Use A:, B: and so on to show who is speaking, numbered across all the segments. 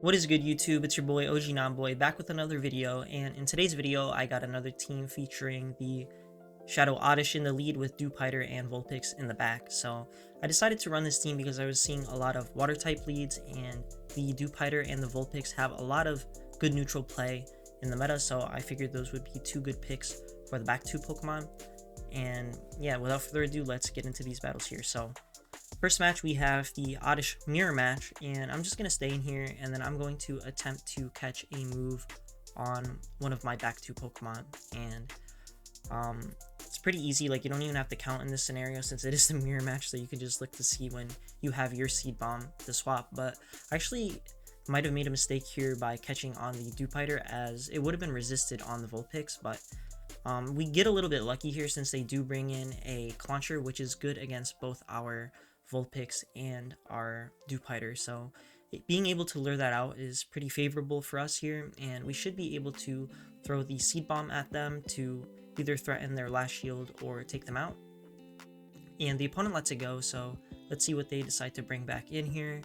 A: What is good, YouTube? It's your boy OG Nonboy back with another video, and in today's video I got another team featuring the Shadow Oddish in the lead with Dupiter and Vulpix in the back. So I decided to run this team because I was seeing a lot of water type leads, and the Dupiter and the Vulpix have a lot of good neutral play in the meta, so I figured those would be two good picks for the back two Pokemon. And yeah, without further ado, let's get into these battles here. So first match, we have the Oddish Mirror match, and I'm just going to stay in here, and then I'm going to attempt to catch a move on one of my back two Pokemon. And it's pretty easy, like you don't even have to count in this scenario since it is the mirror match, so you can just look to see when you have your Seed Bomb to swap. But I actually might have made a mistake here by catching on the Dupiter, as it would have been resisted on the Vulpix, but we get a little bit lucky here since they do bring in a Clauncher, which is good against both our Vulpix and our Dupiter, so being able to lure that out is pretty favorable for us here, and we should be able to throw the Seed Bomb at them to either threaten their last shield or take them out. And the opponent lets it go, so let's see what they decide to bring back in here.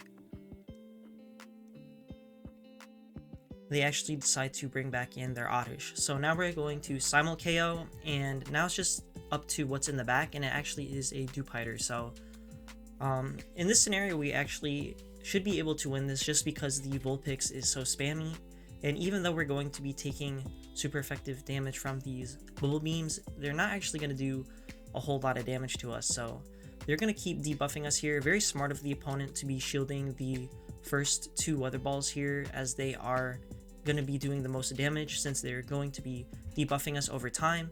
A: They actually decide to bring back in their Oddish. So now we're going to Simul KO, and now it's just up to what's in the back, and it actually is a Dupiter. So in this scenario, we actually should be able to win this just because the Vulpix is so spammy, and even though we're going to be taking super effective damage from these Bubble Beams, they're not actually going to do a whole lot of damage to us, so they're going to keep debuffing us here. Very smart of the opponent to be shielding the first two Weather Balls here, as they are going to be doing the most damage since they're going to be debuffing us over time.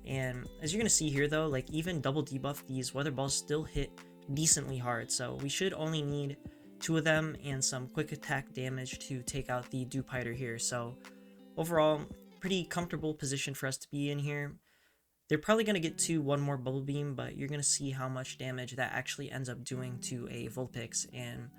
A: And as you're going to see here though, like even double debuff, these Weather Balls still hit decently hard, so we should only need two of them and some quick attack damage to take out the Dupiter here. So overall, pretty comfortable position for us to be in here. They're probably going to get to one more Bubble Beam, but you're going to see how much damage that actually ends up doing to a Vulpix, and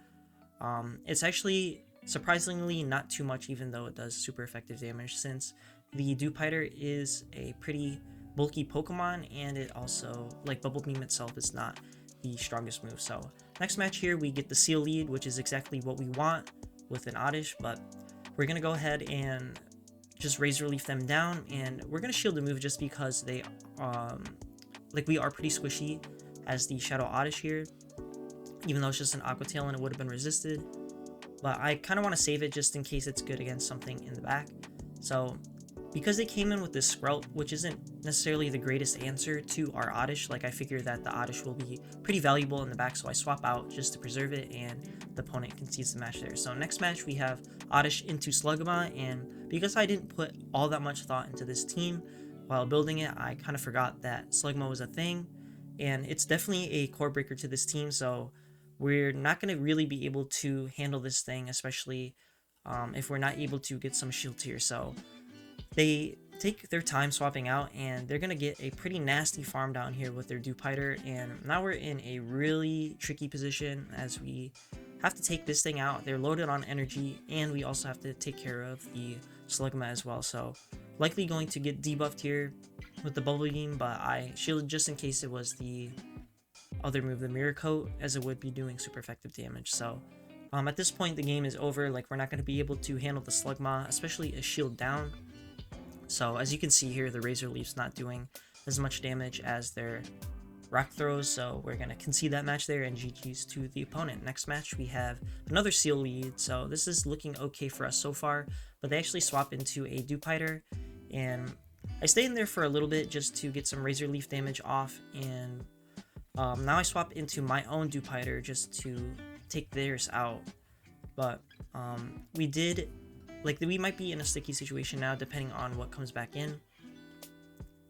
A: it's actually surprisingly not too much, even though it does super effective damage, since the Dupiter is a pretty bulky Pokemon, and it also, like Bubble Beam itself, is not the strongest move. So next match here, we get the Seal lead, which is exactly what we want with an Oddish, but we're gonna go ahead and just Razor Leaf them down, and we're gonna shield the move just because they like we are pretty squishy as the Shadow Oddish here, even though it's just an Aqua Tail and it would have been resisted. But I kind of want to save it just in case it's good against something in the back. So because they came in with this Sprout, which isn't necessarily the greatest answer to our Oddish, like I figure that the Oddish will be pretty valuable in the back, so I swap out just to preserve it, and the opponent concedes the match there. So next match, we have Oddish into Slugma, and because I didn't put all that much thought into this team while building it, I kind of forgot that Slugma was a thing, and it's definitely a core breaker to this team, so we're not going to really be able to handle this thing, especially if we're not able to get some shields here. So they take their time swapping out, and they're going to get a pretty nasty farm down here with their Dupiter, and now we're in a really tricky position as we have to take this thing out. They're loaded on energy, and we also have to take care of the Slugma as well, so likely going to get debuffed here with the Bubble Beam, but I shielded just in case it was the other move, the Mirror Coat, as it would be doing super effective damage. So at this point, the game is over. Like, we're not going to be able to handle the Slugma, especially a shield down. So as you can see here, the Razor Leaf's not doing as much damage as their Rock Throws, so we're going to concede that match there, and GG's to the opponent. Next match, we have another Seal lead, so this is looking okay for us so far, but they actually swap into a Dupiter, and I stay in there for a little bit just to get some Razor Leaf damage off, and now I swap into my own Dupiter just to take theirs out. But we might be in a sticky situation now depending on what comes back in,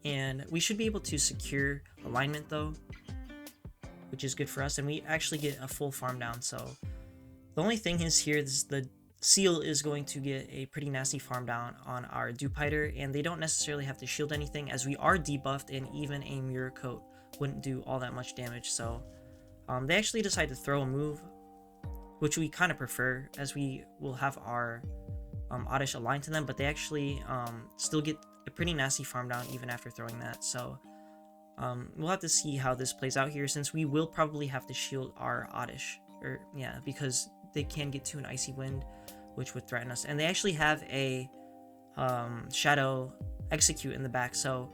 A: and we should be able to secure alignment though, which is good for us, and we actually get a full farm down. So the only thing is here is the Seal is going to get a pretty nasty farm down on our Dupiter, and they don't necessarily have to shield anything as we are debuffed, and even a Mirror Coat wouldn't do all that much damage. So they actually decide to throw a move, which we kind of prefer, as we will have our Oddish aligned to them, but they actually still get a pretty nasty farm down even after throwing that. So we'll have to see how this plays out here, since we will probably have to shield our Oddish, or yeah, because they can get to an Icy Wind. which would threaten us. And they actually have a shadow Exeggcute in the back, so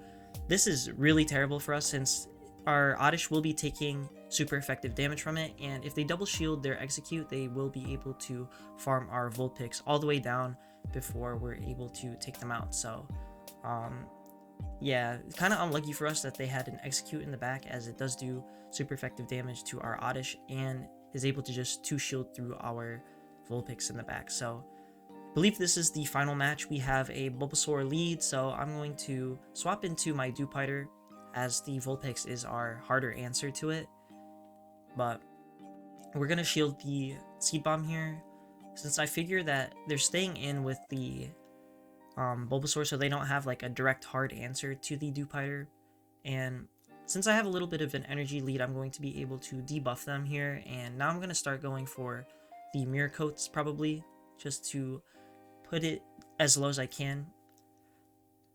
A: this is really terrible for us since our Oddish will be taking super effective damage from it, and if they double shield their Exeggcute, they will be able to farm our Vulpix all the way down before we're able to take them out. So yeah, kind of unlucky for us that they had an Exeggcute in the back, as it does do super effective damage to our Oddish and is able to just 2-shield through our Vulpix in the back. So I believe this is the final match. We have a Bulbasaur lead, so I'm going to swap into my Dewpider, as the Vulpix is our harder answer to it. But we're going to shield the Seed Bomb here, since I figure that they're staying in with the Bulbasaur, so they don't have like a direct hard answer to the Dewpider. And since I have a little bit of an energy lead, I'm going to be able to debuff them here, and now I'm going to start going for the Mirror Coats probably, just to put it as low as I can.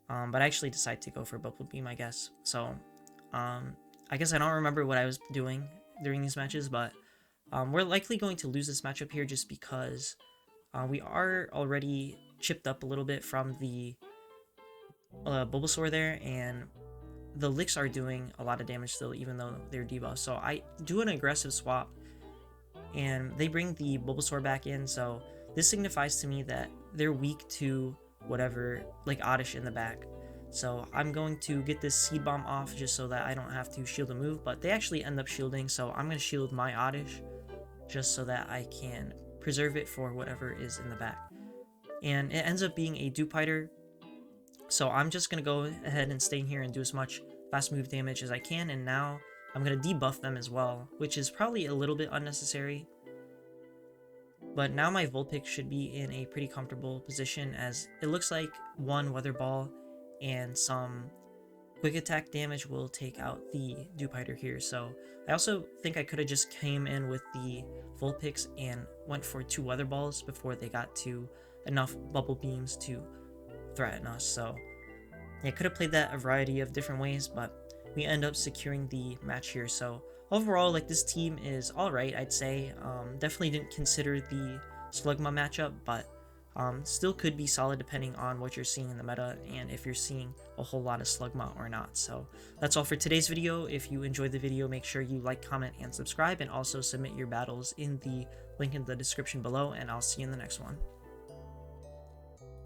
A: But I actually decided to go for Bubble Beam, I guess. So I guess I don't remember what I was doing during these matches, but we're likely going to lose this matchup here just because we are already chipped up a little bit from the Bulbasaur there, and the Licks are doing a lot of damage still, even though they're debuffed. So I do an aggressive swap, and they bring the Bulbasaur back in, so this signifies to me that they're weak to whatever, like Oddish in the back. So I'm going to get this Seed Bomb off just so that I don't have to shield a move, but they actually end up shielding, so I'm going to shield my Oddish just so that I can preserve it for whatever is in the back. And it ends up being a Dewpider, so I'm just going to go ahead and stay here and do as much fast move damage as I can, and now I'm going to debuff them as well, which is probably a little bit unnecessary. But now my Vulpix should be in a pretty comfortable position, as it looks like one Weather Ball and some quick attack damage will take out the Dewpider here. So I also think I could have just came in with the Vulpix and went for 2 Weather Balls before they got to enough Bubble Beams to threaten us. So yeah, I could have played that a variety of different ways, but we end up securing the match here. So overall, like, this team is alright, I'd say. Definitely didn't consider the Slugma matchup, but still could be solid depending on what you're seeing in the meta and if you're seeing a whole lot of Slugma or not. So that's all for today's video. If you enjoyed the video, make sure you like, comment, and subscribe, and also submit your battles in the link in the description below, and I'll see you in the next one.